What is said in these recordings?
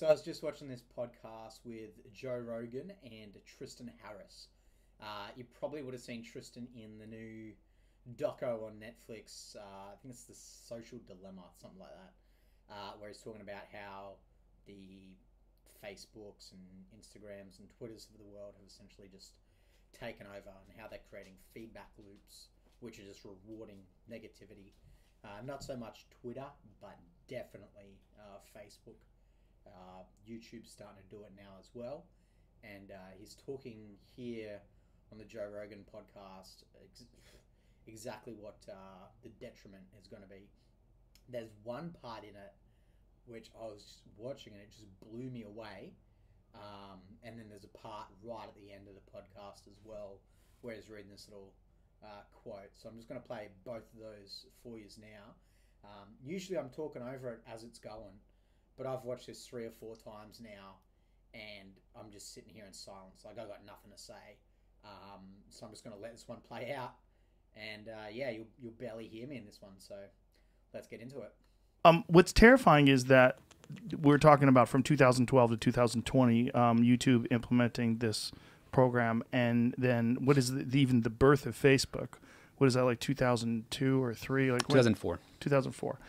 So I was just watching this podcast with Joe Rogan and Tristan Harris. You probably would have seen Tristan in the new doco on Netflix. I think it's The Social Dilemma, something like that, where he's talking about how the Facebooks and Instagrams and Twitters of the world have essentially just taken over, and how they're creating feedback loops, which are just rewarding negativity. Not so much Twitter, but definitely Facebook. YouTube's starting to do it now as well. And he's talking here on the Joe Rogan podcast exactly what the detriment is going to be. There's one part in it which I was watching and it just blew me away. And then there's a part right at the end of the podcast as well where he's reading this little quote. So I'm just going to play both of those for you now. Usually I'm talking over it as it's going, but I've watched this 3 or 4 times now, and I'm just sitting here in silence. Like, I've got nothing to say. So I'm just going to let this one play out. And yeah, you'll barely hear me in this one. So let's get into it. What's terrifying is that we're talking about from 2012 to 2020, YouTube implementing this program, and then what is even the birth of Facebook? What is that, like 2002 or 3? Like 2004. 2004.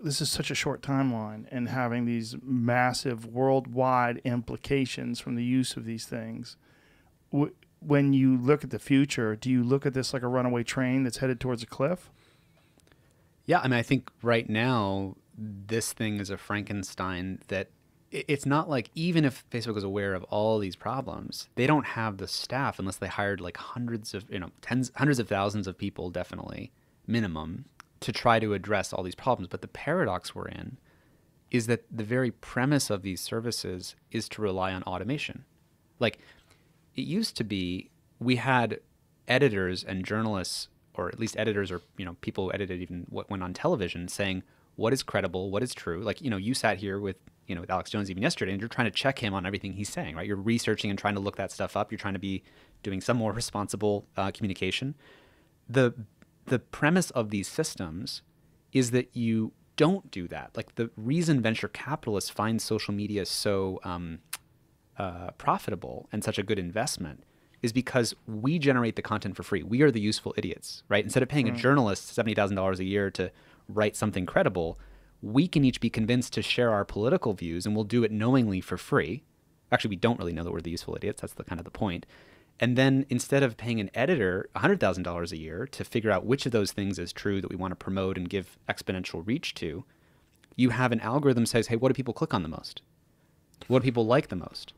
This is such a short timeline, and having these massive worldwide implications from the use of these things. When you look at the future, do you look at this like a runaway train that's headed towards a cliff? Yeah, I mean, I think right now this thing is a Frankenstein that it's not like, even if Facebook is aware of all these problems, they don't have the staff unless they hired like hundreds of thousands of people, definitely minimum, to try to address all these problems. But the paradox we're in is that the very premise of these services is to rely on automation. Like, it used to be, we had editors and journalists, or at least editors, or people who edited even what went on television, saying what is credible, what is true. Like, you sat here with with Alex Jones even yesterday, and you're trying to check him on everything he's saying, right? You're researching and trying to look that stuff up. You're trying to be doing some more responsible communication. The premise of these systems is that you don't do that. Like, the reason venture capitalists find social media so profitable and such a good investment is because we generate the content for free. We are the useful idiots, right? Instead of paying a journalist $70,000 a year to write something credible, we can each be convinced to share our political views, and we'll do it knowingly for free. Actually, we don't really know that we're the useful idiots. That's the kind of the point. And then instead of paying an editor $100,000 a year to figure out which of those things is true that we want to promote and give exponential reach to, you have an algorithm that says, hey, what do people click on the most? What do people like the most?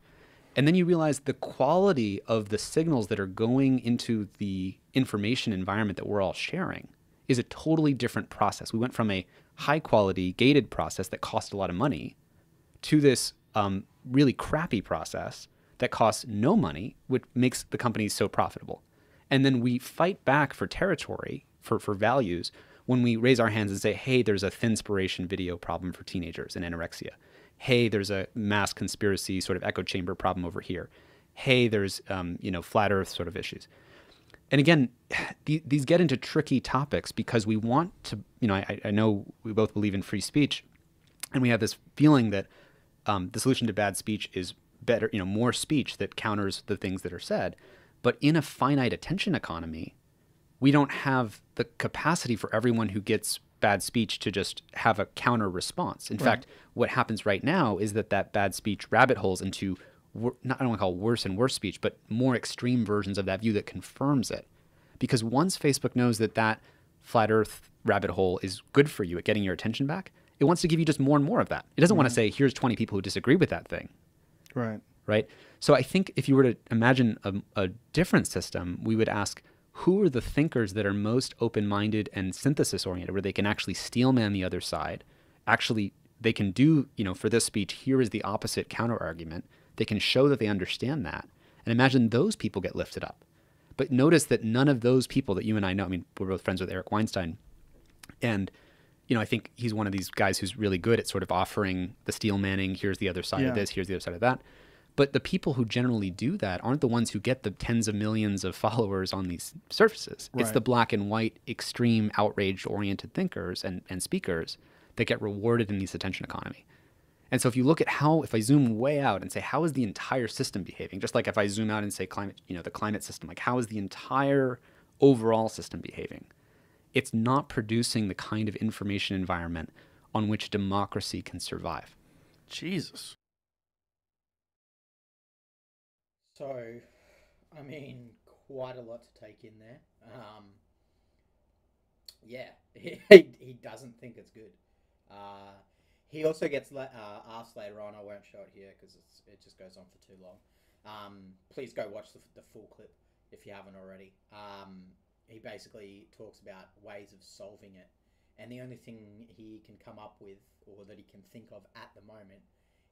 And then you realize the quality of the signals that are going into the information environment that we're all sharing is a totally different process. We went from a high-quality, gated process that cost a lot of money to this really crappy process that costs no money, which makes the companies so profitable. And then we fight back for territory, for values, when we raise our hands and say, hey, there's a thinspiration video problem for teenagers and anorexia. Hey, there's a mass conspiracy sort of echo chamber problem over here. Hey, there's, flat earth sort of issues. And again, these get into tricky topics because we want to, I know we both believe in free speech, and we have this feeling that the solution to bad speech is better, more speech that counters the things that are said. But in a finite attention economy, we don't have the capacity for everyone who gets bad speech to just have a counter response. In fact, what happens right now is that bad speech rabbit holes into I don't want to call it worse and worse speech, but more extreme versions of that view that confirms it. Because once Facebook knows that flat earth rabbit hole is good for you at getting your attention back, it wants to give you just more and more of that. It doesn't want to say, here's 20 people who disagree with that thing. Right? So I think if you were to imagine a different system, we would ask, who are the thinkers that are most open-minded and synthesis-oriented, where they can actually steelman the other side? Actually, they can do, for this speech, here is the opposite counter-argument. They can show that they understand that. And imagine those people get lifted up. But notice that none of those people that you and I know, we're both friends with Eric Weinstein. And, I think he's one of these guys who's really good at sort of offering the steel manning, here's the other side of this, here's the other side of that. But the people who generally do that aren't the ones who get the tens of millions of followers on these surfaces. It's the black and white, extreme, outrage-oriented thinkers and speakers that get rewarded in this attention economy. And so if you look at how, if I zoom way out and say, how is the entire system behaving? Just like if I zoom out and say climate, the climate system, like how is the entire overall system behaving? It's not producing the kind of information environment on which democracy can survive. Jesus. So, I mean, quite a lot to take in there. Yeah, he doesn't think it's good. He also gets asked later on. I won't show it here because it just goes on for too long. Please go watch the full clip if you haven't already. He basically talks about ways of solving it, and the only thing he can come up with, or that he can think of at the moment,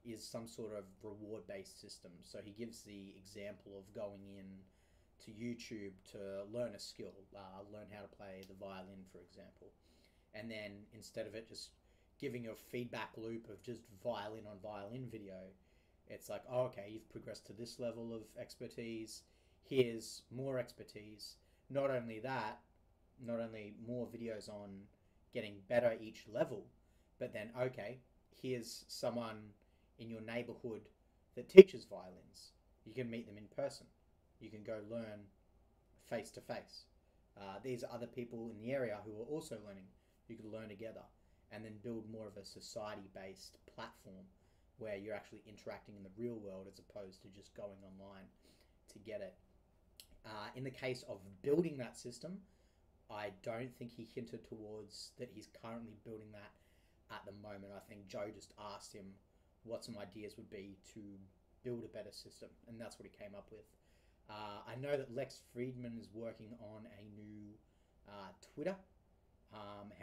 is some sort of reward-based system. So he gives the example of going in to YouTube to learn a skill, learn how to play the violin, for example. And then instead of it just giving you a feedback loop of just violin on violin video, it's like, oh, okay, you've progressed to this level of expertise. Here's more expertise. Not only that, not only more videos on getting better each level, but then, okay, here's someone in your neighborhood that teaches violins. You can meet them in person. You can go learn face to face. These are other people in the area who are also learning. You can learn together and then build more of a society-based platform where you're actually interacting in the real world as opposed to just going online to get it. In the case of building that system, I don't think he hinted towards that he's currently building that at the moment. I think Joe just asked him what some ideas would be to build a better system, and that's what he came up with. I know that Lex Friedman is working on a new Twitter.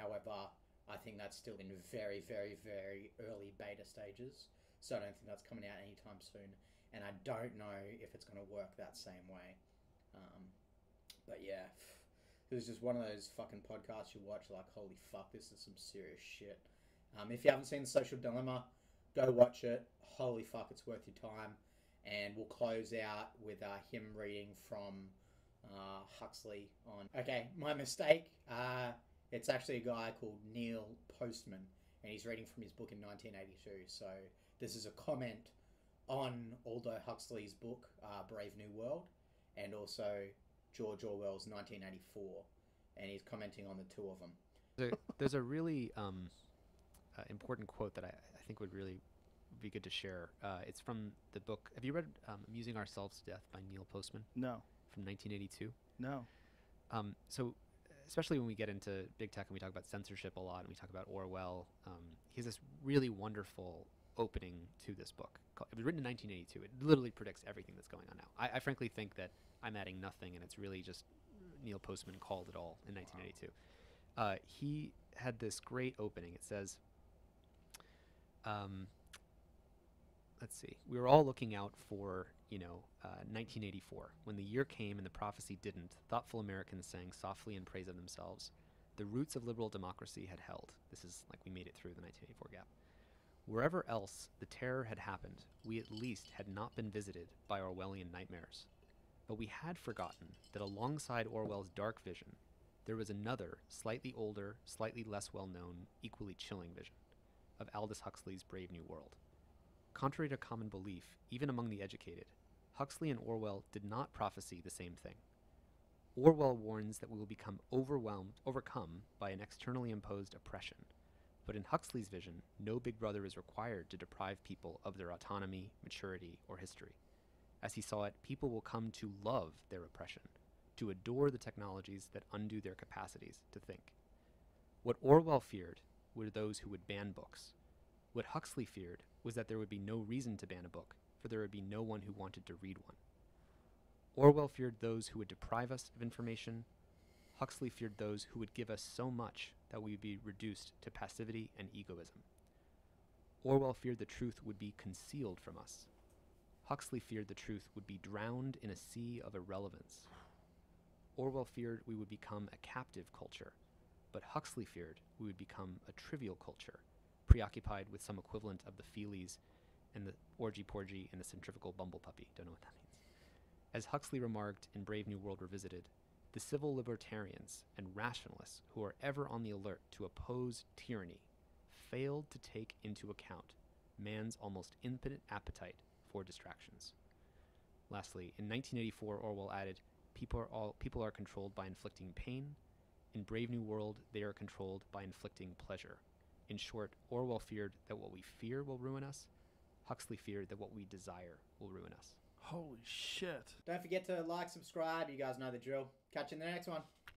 However, I think that's still in very, very, very early beta stages, so I don't think that's coming out anytime soon, and I don't know if it's going to work that same way. But yeah, it was just one of those fucking podcasts you watch like, holy fuck, this is some serious shit. If you haven't seen The Social Dilemma, go watch it. Holy fuck, it's worth your time. And we'll close out with him reading from Huxley on... Okay, my mistake. It's actually a guy called Neil Postman, and he's reading from his book in 1982. So this is a comment on Aldous Huxley's book, Brave New World, and also George Orwell's 1984, and he's commenting on the two of them. There's a really important quote that I think would really be good to share. It's from the book. Have you read Amusing Ourselves to Death by Neil Postman? No. From 1982? No. So especially when we get into big tech and we talk about censorship a lot and we talk about Orwell, he has this really wonderful opening to this book. It was written in 1982. It literally predicts everything that's going on now. I frankly think that I'm adding nothing, and it's really just Neil Postman called it all in 1982. He had this great opening. It says, let's see, we were all looking out for, 1984. When the year came and the prophecy didn't, thoughtful Americans sang softly in praise of themselves. The roots of liberal democracy had held. This is like we made it through the 1984 gap. Wherever else the terror had happened, we at least had not been visited by Orwellian nightmares. But we had forgotten that alongside Orwell's dark vision, there was another, slightly older, slightly less well-known, equally chilling vision of Aldous Huxley's Brave New World. Contrary to common belief, even among the educated, Huxley and Orwell did not prophesy the same thing. Orwell warns that we will become overcome by an externally imposed oppression. But in Huxley's vision, no big brother is required to deprive people of their autonomy, maturity, or history. As he saw it, people will come to love their oppression, to adore the technologies that undo their capacities to think. What Orwell feared were those who would ban books. What Huxley feared was that there would be no reason to ban a book, for there would be no one who wanted to read one. Orwell feared those who would deprive us of information. Huxley feared those who would give us so much that we would be reduced to passivity and egoism. Orwell feared the truth would be concealed from us. Huxley feared the truth would be drowned in a sea of irrelevance. Orwell feared we would become a captive culture, but Huxley feared we would become a trivial culture, preoccupied with some equivalent of the feelies and the orgy-porgy and the centrifugal bumble puppy. Don't know what that means. As Huxley remarked in Brave New World Revisited, the civil libertarians and rationalists who are ever on the alert to oppose tyranny failed to take into account man's almost infinite appetite for distractions. Lastly, in 1984, Orwell added, people are controlled by inflicting pain. In Brave New World, they are controlled by inflicting pleasure. In short, Orwell feared that what we fear will ruin us. Huxley feared that what we desire will ruin us. Holy shit. Don't forget to like, subscribe. You guys know the drill. Catch you in the next one.